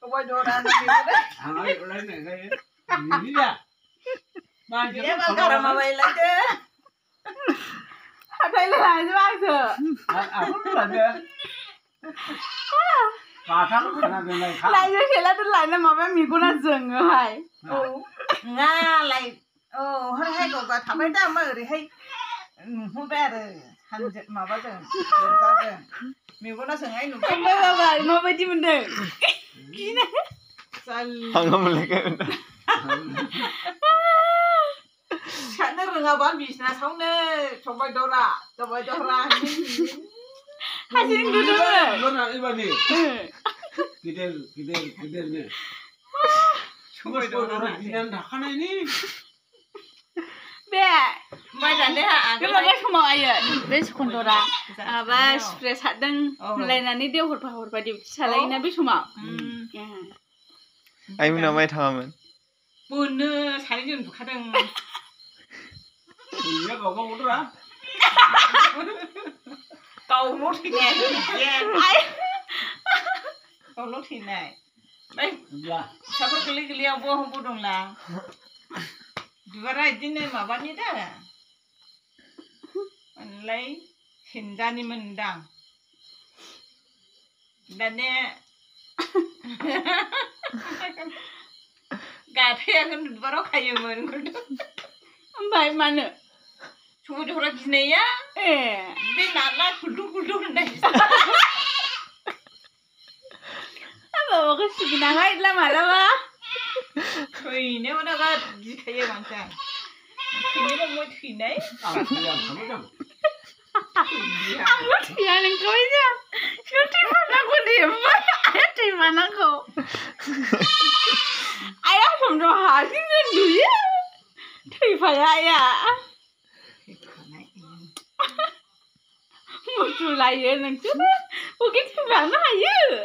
Coba Dora nanti deh. Hai lain này ini ya. Dia bakal sama Baila deh. Thấy là chứ bác sợ. Không là gì. Cả tháng là cái này khác. Lại như thế là tôi lại là mà mình cũng đã dừng rồi hay. Nga lại hay có thằng ấy đã mở thì hay không bé rồi hành dịch mà bao giờ mình cũng đã sừng ấy nụ Không bao giờ mà bây giờ mình đừng. 방금을 내게 Chẳng nó ngờ bán bị na sống nè coba Dora 하시는 거죠? Mana ini Kita nih. Coba Dora ini dah kan ini. Bé. mai lần đấy hả Cái mà cái không mọi người bên con đồ ra và stress hạt đăng lại là đi hột vào điều trả lại là biết không ạ 아이고 나만 당하면 buồn thấy dùn khá đừng Iya kau mau udah. cầu nốt thì nè cầu nốt thì này đây Ya. sao có cái liêu vô không vô đồng là vừa ra đi nên mà bán như thế à mình lấy hình ra đi mình đằng đàn nè gà thê con vào đó khai mình con vậy mà nữa chú đi ra gì này á bên nào lại cùi này bảo cái gì nào hay lắm mà lắm á thủy nếu mà nó có gì khai bằng sao thủy nếu mà mua thủy đấy Không có. ăn mất thì anh coi nha chứ thì mà nó có điểm vậy ai thì mà nó không ai đã không rồi hả cái người đuổi thì phải ai à một chú lại vậy nè chứ một cái thứ bạn nó hay chứ